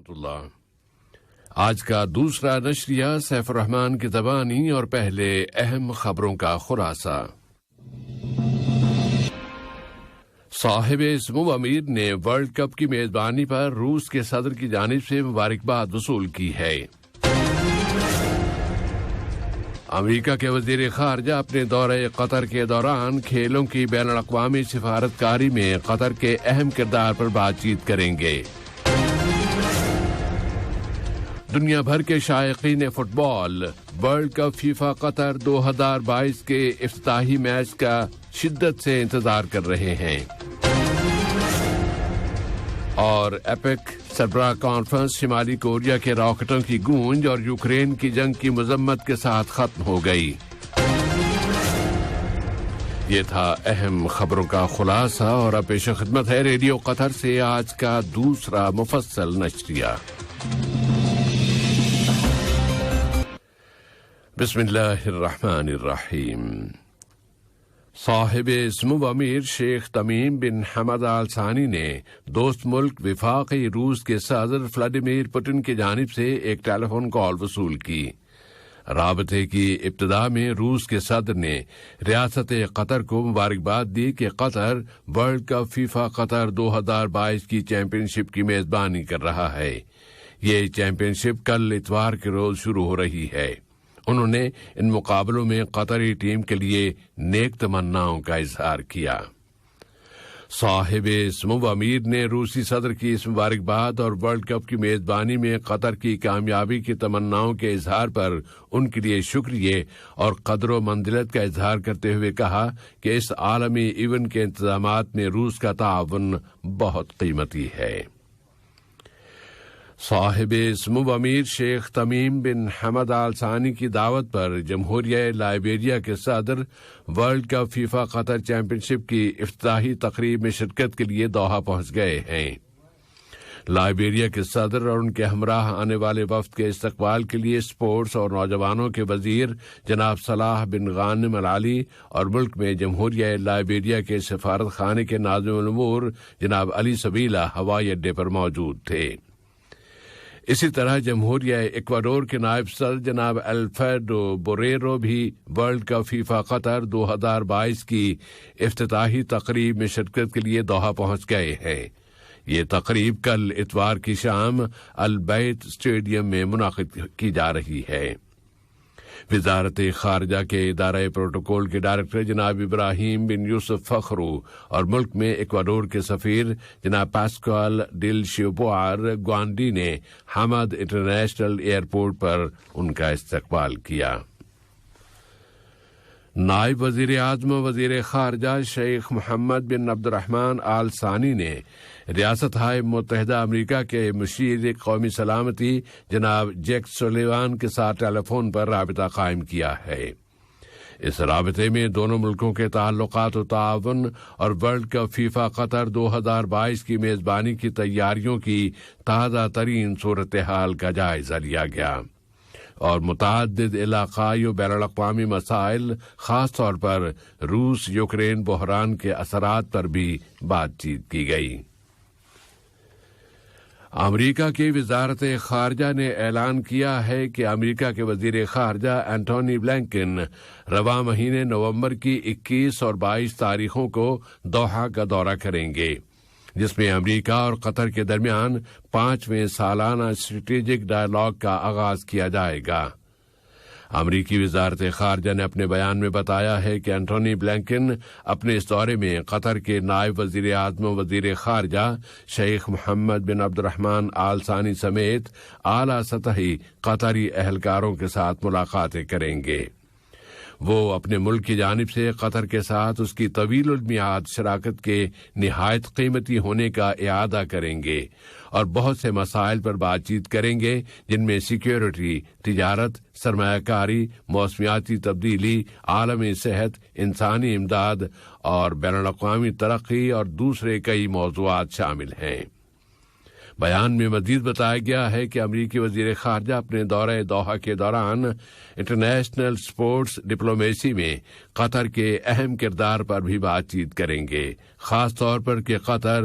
اللہ۔ آج کا دوسرا نشریہ سیف الرحمان کی زبانی اور پہلے اہم خبروں کا خلاصہ۔ صاحب سمو امیر نے ورلڈ کپ کی میزبانی پر روس کے صدر کی جانب سے مبارکباد وصول کی ہے۔ امریکہ کے وزیر خارجہ اپنے دورہ قطر کے دوران کھیلوں کی بین الاقوامی سفارتکاری میں قطر کے اہم کردار پر بات چیت کریں گے۔ دنیا بھر کے شائقین فٹ بال ورلڈ کپ فیفا قطر 2022 کے افتتاحی میچ کا شدت سے انتظار کر رہے ہیں۔ اور ایپک سربراہ کانفرنس شمالی کوریا کے راکٹوں کی گونج اور یوکرین کی جنگ کی مذمت کے ساتھ ختم ہو گئی۔ یہ تھا اہم خبروں کا خلاصہ، اور اب پیش خدمت ہے ریڈیو قطر سے آج کا دوسرا مفصل نشریہ۔ بسم اللہ الرحمن الرحیم۔ صاحب سمو امیر شیخ تمیم بن حمد آل ثانی نے دوست ملک وفاقی روس کے صدر ولادیمیر پوٹن کی جانب سے ایک ٹیلی فون کال وصول کی۔ رابطے کی ابتدا میں روس کے صدر نے ریاست قطر کو مبارکباد دی کہ قطر ورلڈ کپ فیفا قطر 2022 کی چیمپئن شپ کی میزبانی کر رہا ہے۔ یہ چیمپئن شپ کل اتوار کے روز شروع ہو رہی ہے۔ انہوں نے ان مقابلوں میں قطری ٹیم کے لیے نیک تمناؤں کا اظہار کیا۔ صاحب سمو امیر نے روسی صدر کی اس مبارکباد اور ورلڈ کپ کی میزبانی میں قطر کی کامیابی کی تمناؤں کے اظہار پر ان کے لیے شکریہ اور قدر و منزلت کا اظہار کرتے ہوئے کہا کہ اس عالمی ایونٹ کے انتظامات میں روس کا تعاون بہت قیمتی ہے۔ صاحب سمو امیر شیخ تمیم بن حمد آل ثانی کی دعوت پر جمہوریہ لائبیریا کے صدر ورلڈ کپ فیفا قطر چیمپئن شپ کی افتتاحی تقریب میں شرکت کے لیے دوحہ پہنچ گئے ہیں۔ لائبیریا کے صدر اور ان کے ہمراہ آنے والے وفد کے استقبال کے لیے اسپورٹس اور نوجوانوں کے وزیر جناب صلاح بن غانم العالی اور ملک میں جمہوریہ لائبیریا کے سفارت خانے کے ناظم الامور جناب علی سبیلہ ہوائی اڈے پر موجود تھے۔ اسی طرح جمہوریہ ایکواڈور کے نائب صدر جناب الفریڈو بوریرو بھی ورلڈ کپ فیفا قطر 2022 کی افتتاحی تقریب میں شرکت کے لیے دوحہ پہنچ گئے ہیں۔ یہ تقریب کل اتوار کی شام البیت اسٹیڈیم میں منعقد کی جا رہی ہے۔ وزارت خارجہ کے ادارہ پروٹوکول کے ڈائریکٹر جناب ابراہیم بن یوسف فخرو اور ملک میں ایکواڈور کے سفیر جناب پاسکوال ڈیل شیوبوار گوانڈی نے حمد انٹرنیشنل ایئرپورٹ پر ان کا استقبال کیا۔ نائب وزیر اعظم و وزیر خارجہ شیخ محمد بن عبد الرحمن آل ثانی نے ریاستہائے متحدہ امریکہ کے مشیر قومی سلامتی جناب جیک سولیوان کے ساتھ ٹیلی فون پر رابطہ قائم کیا ہے۔ اس رابطے میں دونوں ملکوں کے تعلقات و تعاون اور ورلڈ کپ فیفا قطر 2022 کی میزبانی کی تیاریوں کی تازہ ترین صورتحال کا جائزہ لیا گیا اور متعدد علاقائی و بین الاقوامی مسائل، خاص طور پر روس یوکرین بحران کے اثرات پر بھی بات چیت کی گئی۔ امریکہ کی وزارت خارجہ نے اعلان کیا ہے کہ امریکہ کے وزیر خارجہ اینٹونی بلنکن رواں مہینے نومبر کی 21 اور 22 تاریخوں کو دوحہ کا دورہ کریں گے، جس میں امریکہ اور قطر کے درمیان 5ویں سالانہ اسٹریٹجک ڈائیلاگ کا آغاز کیا جائے گا۔ امریکی وزارت خارجہ نے اپنے بیان میں بتایا ہے کہ اینٹونی بلنکن اپنے اس دورے میں قطر کے نائب وزیر اعظم و وزیر خارجہ شیخ محمد بن عبد الرحمن آل ثانی سمیت اعلیٰ سطحی قطری اہلکاروں کے ساتھ ملاقاتیں کریں گے۔ وہ اپنے ملک کی جانب سے قطر کے ساتھ اس کی طویل المیعاد شراکت کے نہایت قیمتی ہونے کا اعادہ کریں گے اور بہت سے مسائل پر بات چیت کریں گے، جن میں سیکیورٹی، تجارت، سرمایہ کاری، موسمیاتی تبدیلی، عالمی صحت، انسانی امداد اور بین الاقوامی ترقی اور دوسرے کئی موضوعات شامل ہیں۔ بیان میں مزید بتایا گیا ہے کہ امریکی وزیر خارجہ اپنے دورہ دوحہ کے دوران انٹرنیشنل سپورٹس ڈپلومیسی میں قطر کے اہم کردار پر بھی بات چیت کریں گے، خاص طور پر کہ قطر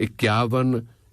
51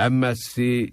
MSC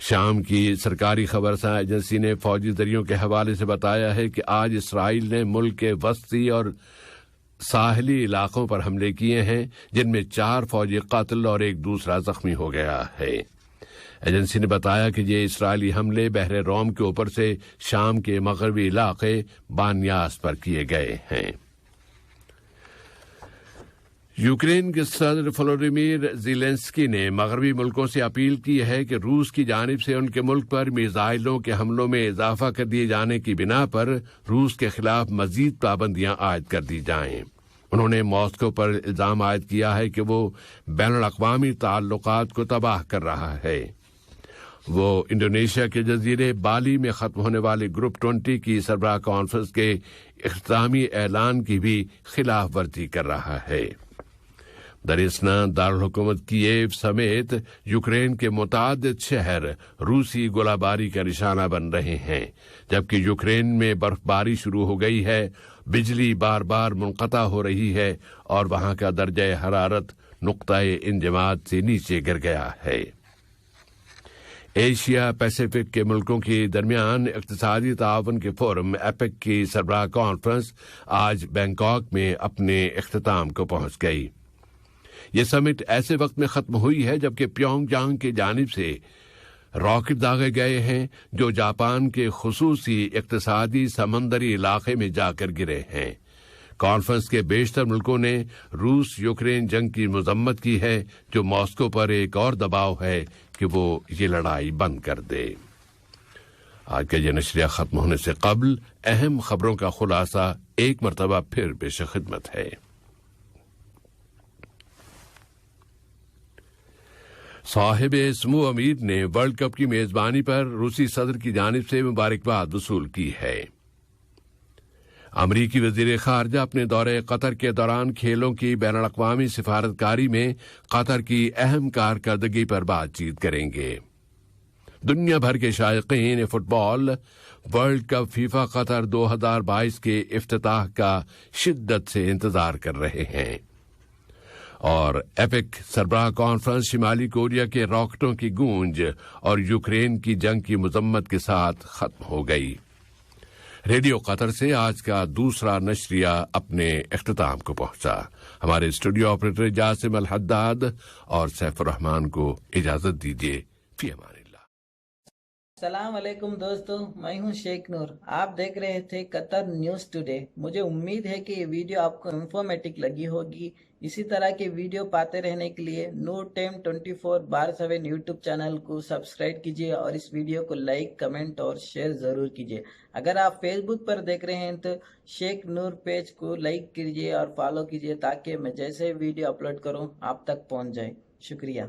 شام کی سرکاری خبرساں ایجنسی نے فوجی ذریعوں کے حوالے سے بتایا ہے کہ آج اسرائیل نے ملک کے وسطی اور ساحلی علاقوں پر حملے کیے ہیں، جن میں 4 فوجی قتل اور ایک دوسرا زخمی ہو گیا ہے۔ ایجنسی نے بتایا کہ یہ اسرائیلی حملے بحر روم کے اوپر سے شام کے مغربی علاقے بانیاس پر کیے گئے ہیں۔ یوکرین کے صدر ولودیمیر زیلنسکی نے مغربی ملکوں سے اپیل کی ہے کہ روس کی جانب سے ان کے ملک پر میزائلوں کے حملوں میں اضافہ کر دیے جانے کی بنا پر روس کے خلاف مزید پابندیاں عائد کر دی جائیں۔ انہوں نے ماسکو پر الزام عائد کیا ہے کہ وہ بین الاقوامی تعلقات کو تباہ کر رہا ہے۔ وہ انڈونیشیا کے جزیرے بالی میں ختم ہونے والے گروپ 20 کی سربراہ کانفرنس کے اختتامی اعلان کی بھی خلاف ورزی کر رہا ہے۔ دراصل دارالحکومت کییو سمیت یوکرین کے متعدد شہر روسی گولہ باری کا نشانہ بن رہے ہیں، جبکہ یوکرین میں برف باری شروع ہو گئی ہے، بجلی بار بار منقطع ہو رہی ہے اور وہاں کا درجہ حرارت نقطۂ انجماد سے نیچے گر گیا ہے۔ ایشیا پیسیفک کے ملکوں کے درمیان اقتصادی تعاون کے فورم ایپیک کی سربراہ کانفرنس آج بینکاک میں اپنے اختتام کو پہنچ گئی۔ یہ سمٹ ایسے وقت میں ختم ہوئی ہے جبکہ پیونگ جانگ کی جانب سے راکٹ داغے گئے ہیں جو جاپان کے خصوصی اقتصادی سمندری علاقے میں جا کر گرے ہیں۔ کانفرنس کے بیشتر ملکوں نے روس یوکرین جنگ کی مذمت کی ہے، جو ماسکو پر ایک اور دباؤ ہے کہ وہ یہ لڑائی بند کر دے۔ آج کا یہ نشریہ ختم ہونے سے قبل اہم خبروں کا خلاصہ ایک مرتبہ پھر پیش خدمت ہے۔ صاحب سمو امیر نے ورلڈ کپ کی میزبانی پر روسی صدر کی جانب سے مبارکباد وصول کی ہے۔ امریکی وزیر خارجہ اپنے دورے قطر کے دوران کھیلوں کی بین الاقوامی سفارتکاری میں قطر کی اہم کارکردگی پر بات چیت کریں گے۔ دنیا بھر کے شائقین فٹ بال ورلڈ کپ فیفا قطر 2022 کے افتتاح کا شدت سے انتظار کر رہے ہیں، اور ایپک سربراہ کانفرنس شمالی کوریا کے راکٹوں کی گونج اور یوکرین کی جنگ کی مذمت کے ساتھ ختم ہو گئی۔ ریڈیو قطر سے آج کا دوسرا نشریہ اپنے اختتام کو پہنچا۔ ہمارے اسٹوڈیو آپریٹر جاسم الحداد اور سیف الرحمان کو اجازت دیجیے۔ فی امان اللہ۔ السلام علیکم دوستو، میں ہوں شیخ نور۔ آپ دیکھ رہے تھے قطر نیوز ٹوڈے۔ مجھے امید ہے کہ یہ ویڈیو آپ کو انفارمیٹک لگی ہوگی۔ اسی طرح کے ویڈیو پاتے رہنے کے لیے نور ٹائم 24/7 یوٹیوب چینل کو سبسکرائب کیجیے اور اس ویڈیو کو لائک، کمنٹ اور شیئر ضرور کیجیے۔ اگر آپ فیس بک پر دیکھ رہے ہیں تو شیخ نور پیج کو لائک کیجیے اور فالو کیجیے تاکہ میں جیسے ویڈیو اپلوڈ کروں آپ تک پہنچ جائے۔ شکریہ۔